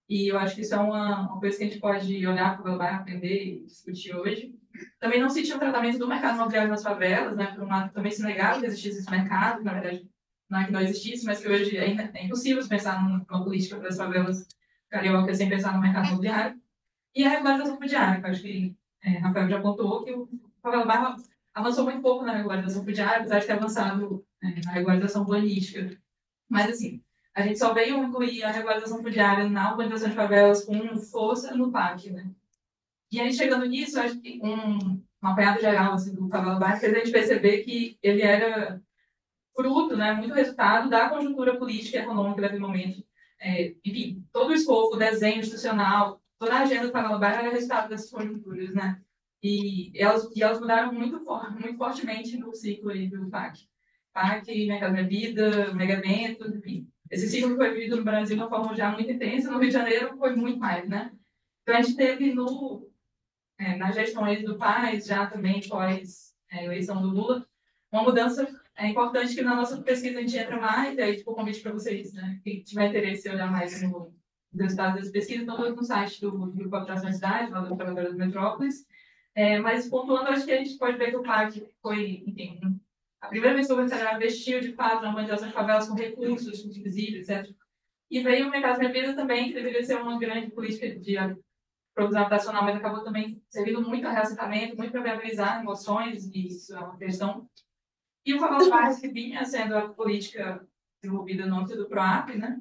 E eu acho que isso é uma coisa que a gente pode olhar para o Favela Bairro, aprender e discutir hoje. Também não se tinha um tratamento do mercado imobiliário nas favelas, né? Por um lado, também se negava que existisse esse mercado, na verdade, não é que não existisse, mas que hoje é impossível pensar numa política para as favelas cariocas sem pensar no mercado imobiliário. E a regularização fundiária, que eu acho que Rafael já apontou, que o Favela Bairro avançou muito pouco na regularização fundiária, apesar de ter avançado na regularização urbanística. Mas, assim, a gente só veio incluir a regularização fundiária na urbanização de favelas com força no PAC, né? E aí, chegando nisso, acho que um apanhado geral assim, do Favela Bairro fez a gente perceber que ele era fruto, né, muito resultado da conjuntura política e econômica daquele momento. Enfim, todo o escopo, o desenho institucional, toda a agenda do Favela Bairro era resultado dessas conjunturas, né? E elas mudaram muito fortemente no ciclo aí do PAC. PAC, Mercado da Vida, Megaventos, enfim. Esse ciclo que foi vivido no Brasil de uma forma já muito intensa, no Rio de Janeiro foi muito mais, né? Então, a gente teve nas gestões do Paes, já também pós eleição do Lula, uma mudança importante que na nossa pesquisa a gente entra mais, e aí tipo, convite para vocês, né? Quem tiver interesse em olhar mais nos resultados das pesquisas, estão todos no site do Grupo Habitação e Cidade, lá do Trabalhadores das Metrópoles. Mas pontuando, acho que a gente pode ver que o PAC foi, enfim, a primeira vez que o governo federal investiu de fato na urbanização de favelas com recursos, com subsídios, etc. E veio o mercado de vida também, que deveria ser uma grande política de produção habitacional, mas acabou também servindo muito a reassentamento, muito para viabilizar emoções, e isso é uma questão. E o Favela Bairro, que vinha sendo a política desenvolvida no âmbito do PROAP, né?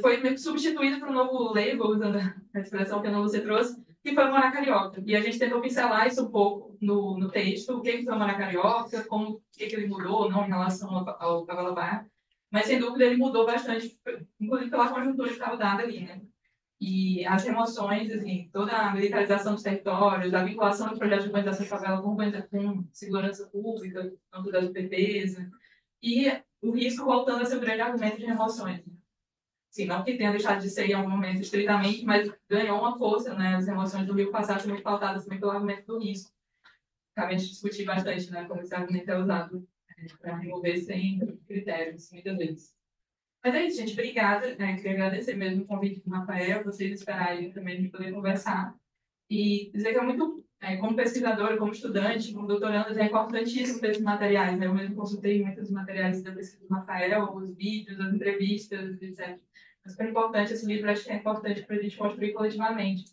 Foi meio que substituído por um novo label, usando a expressão que a Ana Lúcia trouxe, que foi o Morar Carioca. E a gente tentou pincelar isso um pouco no texto, o que foi o Morar Carioca, o que ele mudou ou não em relação ao Favela Bairro. Mas, sem dúvida, ele mudou bastante, inclusive pela conjuntura que estava dada ali, né? E as remoções, assim, toda a militarização dos territórios, a vinculação dos projetos de urbanização de favela com segurança pública, tanto das UPPs, né? E o risco voltando a ser um grande argumento de remoções. Sim, não que tenha deixado de ser em algum momento estritamente, mas ganhou uma força, né? As remoções do Rio passaram a ser muito pautadas também pelo argumento do risco. Acabei de discutir bastante, né? Como esse argumento é usado para remover sem critérios, muitas vezes. Mas é isso, gente. Obrigada. Queria agradecer mesmo o convite do Rafael, vocês esperarem também de poder conversar. E dizer que é muito, como pesquisadora, como estudante, como doutoranda, é importantíssimo ter esses materiais. Eu mesmo consultei muitos materiais da pesquisa do Rafael, os vídeos, as entrevistas, etc. Mas super importante esse livro, acho que é importante para a gente construir coletivamente.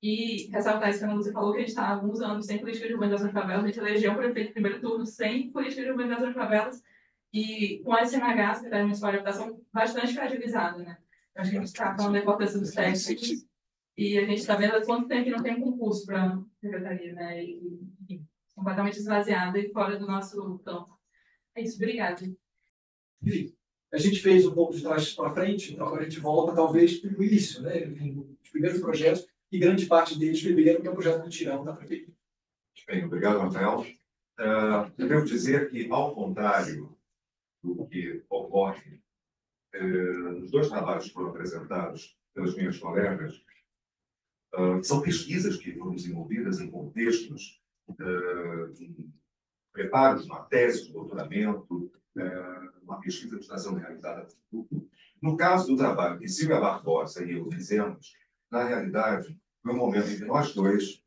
E ressaltar isso que a Ana Lúcia falou, que a gente está há alguns anos sem política de urbanização de favelas, a gente elegeu o prefeito no primeiro turno sem política de urbanização de favelas, e com a SMH, Secretaria Municipal de Habitação, bastante fragilizada, né? Acho que a gente está falando da importância dos técnicos, e a gente está vendo há quanto tempo que não tem concurso para a Secretaria, né? E completamente esvaziada e fora do nosso campo. É isso, obrigada. A gente fez um pouco de trás para frente, então agora a gente volta talvez para o início, né? Os primeiros projetos, e grande parte deles beberam, que é o projeto do Mutirão da Prefeitura. Bem, obrigado, Rafael. Eu devo dizer que, ao contrário do que ocorre nos dois trabalhos que foram apresentados pelas minhas colegas, são pesquisas que foram desenvolvidas em contextos de preparos de uma tese de doutoramento, uma pesquisa que está sendo realizada. No caso do trabalho que Silvia Barbosa e eu fizemos, na realidade, foi um momento em que nós dois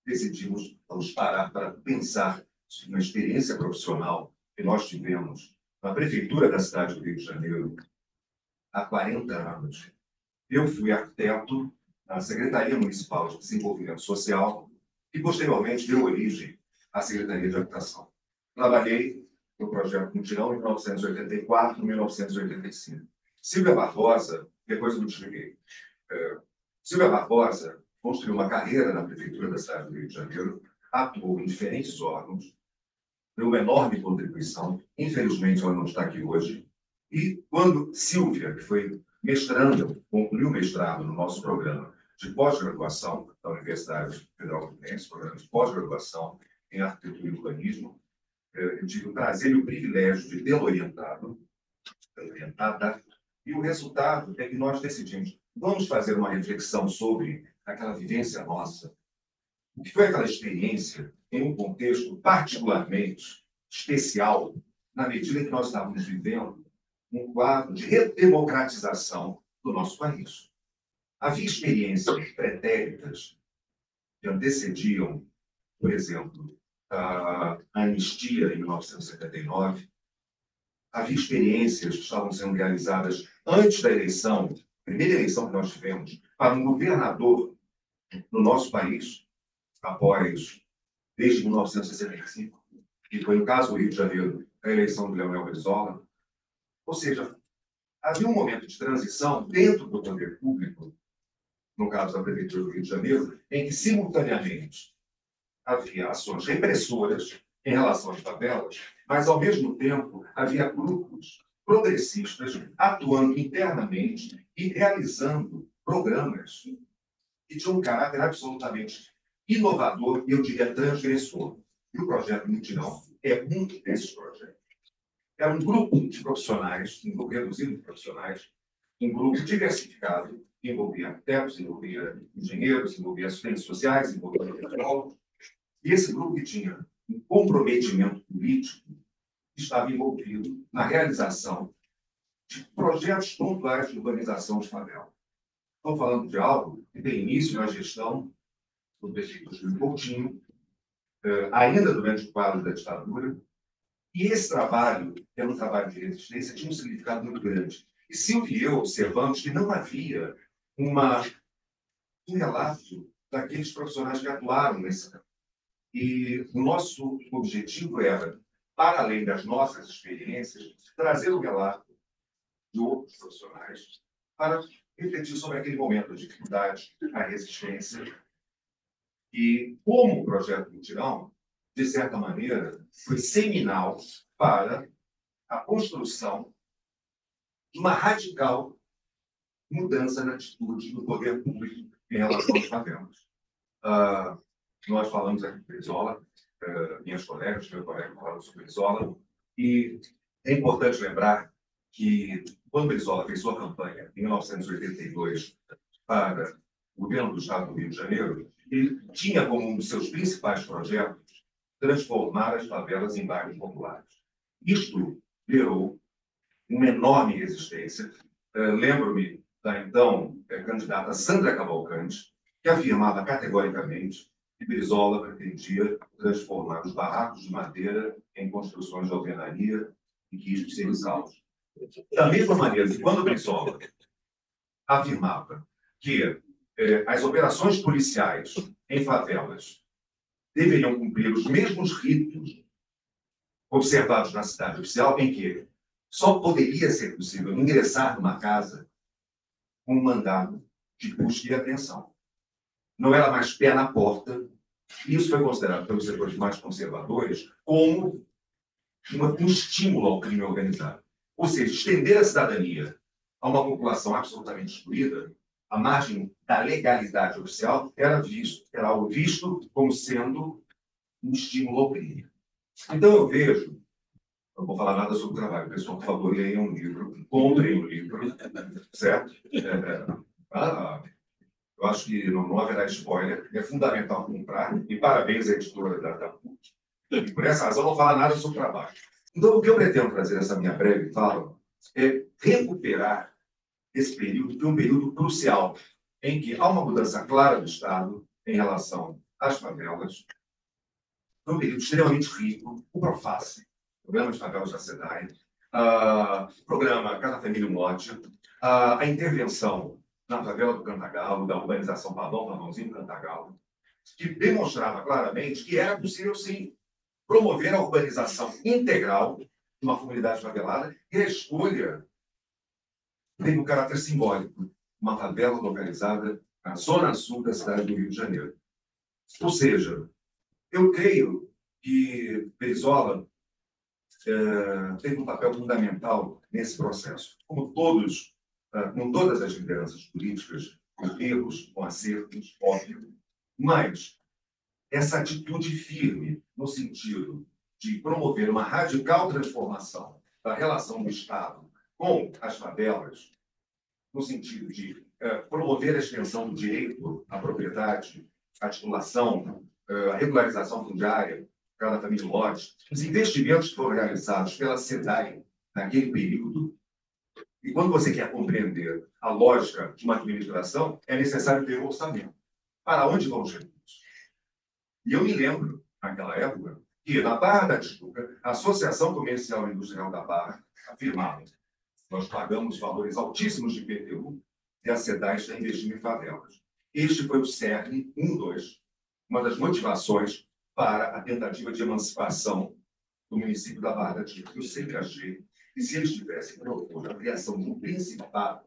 decidimos nos parar para pensar sobre uma experiência profissional que nós tivemos na prefeitura da cidade do Rio de Janeiro há 40 anos. Eu fui arquiteto na Secretaria Municipal de Desenvolvimento Social e, posteriormente, deu origem à Secretaria de Habitação. Trabalhei no projeto Mutirão em 1984 e 1985. Silvia Barbosa, depois eu me desliguei. Silvia Barbosa construiu uma carreira na prefeitura da cidade do Rio de Janeiro, atuou em diferentes órgãos, deu uma enorme contribuição. Infelizmente, ela não está aqui hoje. E quando Silvia, que foi mestranda, concluiu o mestrado no nosso programa de pós-graduação da Universidade Federal Fluminense, programa de pós-graduação em arquitetura e urbanismo, eu tive o prazer e o privilégio de tê-la orientada, e o resultado é que nós decidimos, vamos fazer uma reflexão sobre aquela vivência nossa, o que foi aquela experiência em um contexto particularmente especial, na medida em que nós estávamos vivendo um quadro de redemocratização do nosso país. Havia experiências pretéritas que antecediam, por exemplo, a anistia em 1979. Havia experiências que estavam sendo realizadas antes da eleição, a primeira eleição que nós tivemos, para um governador no nosso país, desde 1965, que foi, no caso do Rio de Janeiro, a eleição do Leonel Brizola. Ou seja, havia um momento de transição dentro do poder público, no caso da Prefeitura do Rio de Janeiro, em que, simultaneamente, havia ações repressoras em relação às favelas, mas, ao mesmo tempo, havia grupos progressistas atuando internamente e realizando programas que tinham um caráter absolutamente inovador e, eu diria, transgressor. E o projeto Mutirão é um desses projetos. Era um grupo de profissionais, um grupo reduzido de profissionais, um grupo diversificado, envolvia arquitetos, envolvia engenheiros, envolvia assistentes sociais, envolvia psicólogos. E esse grupo que tinha um comprometimento político estava envolvido na realização de projetos pontuais de urbanização de favela. Estou falando de algo que tem início na gestão do prefeito Júlio Coutinho, ainda durante o quadro da ditadura. E esse trabalho, que era um trabalho de resistência, tinha um significado muito grande. E Silvia e eu observamos que não havia um relato daqueles profissionais que atuaram nesse campo. E o nosso objetivo era, para além das nossas experiências, trazer o relato de outros profissionais para refletir sobre aquele momento de dificuldade, a resistência. E como o projeto Mutirão, de certa maneira, foi seminal para a construção de uma radical mudança na atitude do poder público em relação às favelas. Nós falamos aqui de Brizola, minhas colegas, meu colega falaram sobre Brizola, e é importante lembrar que, quando Brizola fez sua campanha, em 1982, para o governo do Estado do Rio de Janeiro, ele tinha como um dos seus principais projetos transformar as favelas em bairros populares. Isto gerou uma enorme resistência. Lembro-me da então candidata Sandra Cavalcante, que afirmava categoricamente que Brizola pretendia transformar os barracos de madeira em construções de alvenaria e que isso seria salvo. Da mesma maneira que, quando Brizola afirmava que as operações policiais em favelas deveriam cumprir os mesmos ritos observados na cidade oficial, em que só poderia ser possível ingressar numa casa com um mandado de busca e apreensão. Não era mais pé na porta. Isso foi considerado pelos setores mais conservadores como um estímulo ao crime organizado. Ou seja, estender a cidadania a uma população absolutamente excluída, à margem da legalidade oficial, era algo visto como sendo um estímulo ao crime. Então, eu vejo, não vou falar nada sobre o trabalho, pessoal, por favor, leiam um livro, comprem um livro, certo? Eu acho que não haverá spoiler, é fundamental comprar, e parabéns à editora da PUC. E por essa razão, não vou falar nada sobre o trabalho. Então, o que eu pretendo trazer nessa minha breve fala é recuperar esse período, que é um período crucial, em que há uma mudança clara do Estado em relação às favelas. É um período extremamente rico, o Proface, Programa de Favelas da SEDAI, Programa Casa Família Mote, a intervenção na favela do Cantagalo, da urbanização Pavãozinho Cantagalo, que demonstrava claramente que era possível, sim, promover a urbanização integral de uma comunidade favelada, e a escolha tem um caráter simbólico, uma favela localizada na zona sul da cidade do Rio de Janeiro. Ou seja, eu creio que Brizola teve um papel fundamental nesse processo, como todas as lideranças políticas, com erros, com acertos, óbvio, mas essa atitude firme no sentido de promover uma radical transformação da relação do Estado com as favelas, no sentido de promover a extensão do direito à propriedade, à titulação, a regularização fundiária, cada família lote, os investimentos que foram realizados pela SEDAI naquele período. E quando você quer compreender a lógica de uma administração, é necessário ter um orçamento. Para onde vão os recursos? E eu me lembro, naquela época, que na Barra da Tijuca, a Associação Comercial e Industrial da Barra afirmava: nós pagamos valores altíssimos de IPTU e a SEDAI está investindo em favelas. Este foi o cerne, 2, uma das motivações para a tentativa de emancipação do município da Barra da Tijuca. Eu sempre achei que, se eles tivessem proposto a criação de um principado,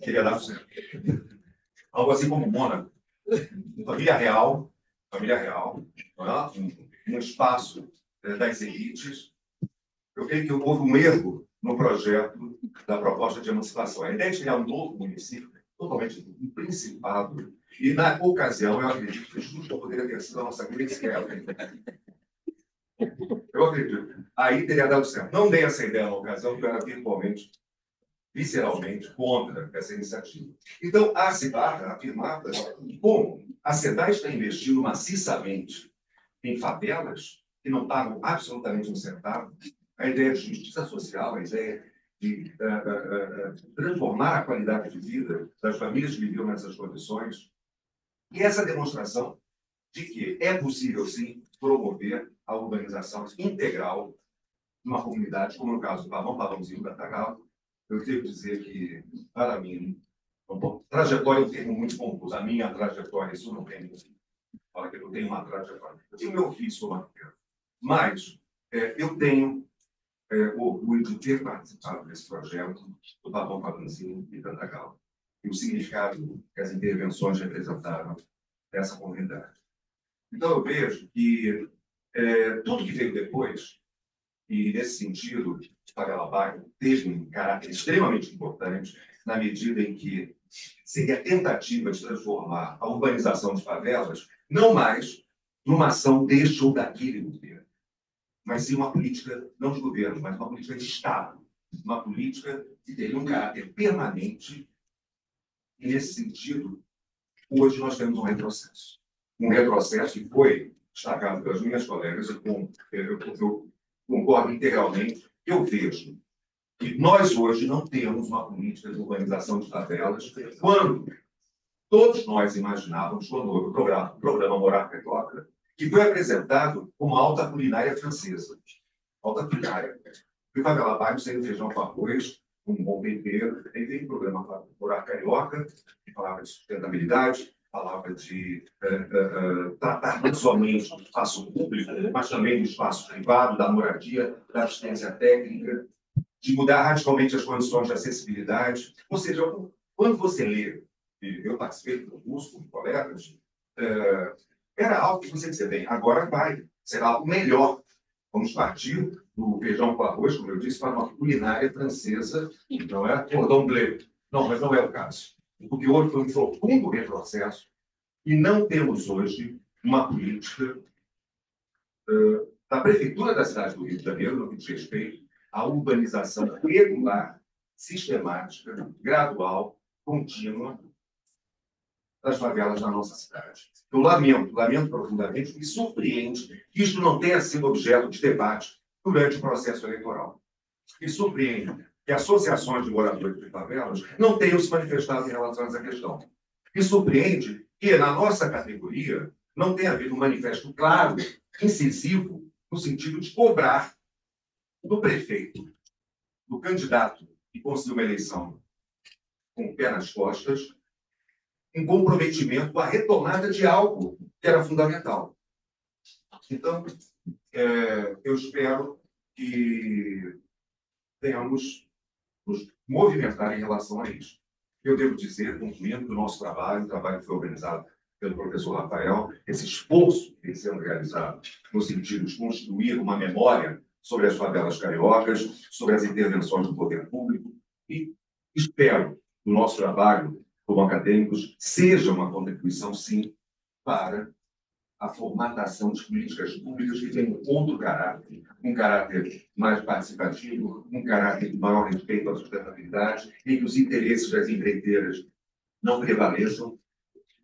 teria dado certo. Algo assim como Mônaco. Família real, um espaço das elites. Eu creio que houve um erro no projeto da proposta de emancipação. A ideia de criar um novo município, totalmente um principado, e na ocasião, eu acredito que isso poderia ter sido a nossa grande esquerda. Eu acredito. Aí teria dado certo. Não dei essa ideia na ocasião, porque eu era virtualmente, visceralmente, contra essa iniciativa. Então, a Barra afirmava como a SEDAI está investindo maciçamente em favelas que não pagam absolutamente um centavo. A ideia de justiça social, a ideia de transformar a qualidade de vida das famílias que viviam nessas condições. E essa demonstração de que é possível, sim, promover a urbanização integral de uma comunidade, como no caso do Pavãozinho Cantagalo. Eu devo dizer que, para mim, trajetória é um termo muito confuso. A minha trajetória, isso não tem ninguém. Fala que eu tenho uma trajetória. Eu tenho meu ofício como arquiteto. Mas eu tenho orgulho de ter participado desse projeto do Pavãozinho e Cantagalo. E o significado que as intervenções representaram dessa comunidade. Então, eu vejo que tudo que veio depois, e nesse sentido, Pagalabai teve um caráter extremamente importante, na medida em que seria a tentativa de transformar a urbanização de favelas não mais numa ação deste ou daquele governo, mas sim uma política, não de governo, mas uma política de Estado, uma política que teria um caráter permanente. E, nesse sentido, hoje nós temos um retrocesso. Um retrocesso que foi destacado pelas minhas colegas, eu concordo integralmente. Eu vejo que nós hoje não temos uma política de urbanização de favelas, quando todos nós imaginávamos, quando houve o programa Morar Carioca, que foi apresentado como alta culinária francesa. Alta culinária. E favela bairro sem feijão com arroz, um bom tempero. Aí veio o programa Morar Carioca, que falava de sustentabilidade, falava de tratar não somente do espaço público, mas também do espaço privado, da moradia, da assistência técnica, de mudar radicalmente as condições de acessibilidade. Ou seja, quando você lê, e eu participei do curso com colegas, era algo que você dizia, bem, agora será algo melhor. Vamos partir do feijão com arroz, como eu disse, para uma culinária francesa, não é cordon bleu. Não, mas não é o caso. Porque hoje foi um profundo retrocesso e não temos hoje uma política da Prefeitura da cidade do Rio de Janeiro, no que diz respeito à urbanização regular, sistemática, gradual, contínua das favelas na nossa cidade. Eu lamento profundamente, me surpreende que isso não tenha sido objeto de debate durante o processo eleitoral. Me surpreende que associações de moradores de favelas não tenham se manifestado em relação a essa questão. Me surpreende que, na nossa categoria, não tenha havido um manifesto claro, incisivo, no sentido de cobrar do prefeito, do candidato que conseguiu uma eleição com o pé nas costas, um comprometimento com a retomada de algo que era fundamental. Então, eu espero que tenhamos nos movimentar em relação a isso. Eu devo dizer, concluindo, que o nosso trabalho, o trabalho que foi organizado pelo professor Rafael, esse esforço que vem sendo realizado no sentido de construir uma memória sobre as favelas cariocas, sobre as intervenções do poder público, e espero que o nosso trabalho como acadêmicos seja uma contribuição, sim, para a formatação de políticas públicas que tenham outro caráter, um caráter mais participativo, um caráter de maior respeito à sustentabilidade, em que os interesses das empreiteiras não prevaleçam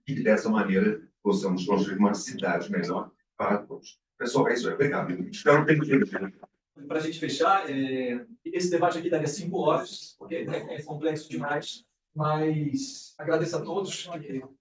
e que, dessa maneira, possamos construir uma cidade melhor para todos. Pessoal, é isso aí. Obrigado. Espero ter entendido. Para a gente fechar, esse debate aqui daria 5 horas, porque é complexo demais, mas agradeço a todos. Obrigado.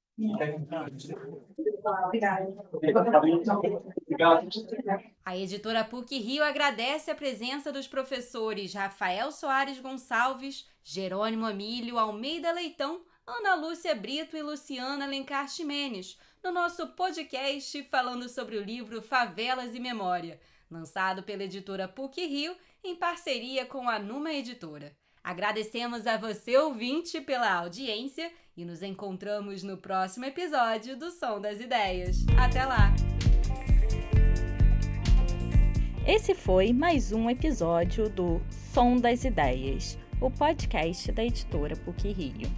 A editora PUC-Rio agradece a presença dos professores Rafael Soares Gonçalves, Jerônimo Amílio Almeida Leitão, Ana Lúcia Brito e Luciana Alencar Ximenes, no nosso podcast falando sobre o livro Favelas e Memória, lançado pela editora PUC-Rio em parceria com a Numa Editora. Agradecemos a você, ouvinte, pela audiência e nos encontramos no próximo episódio do Som das Ideias. Até lá! Esse foi mais um episódio do Som das Ideias, o podcast da editora PUC-Rio.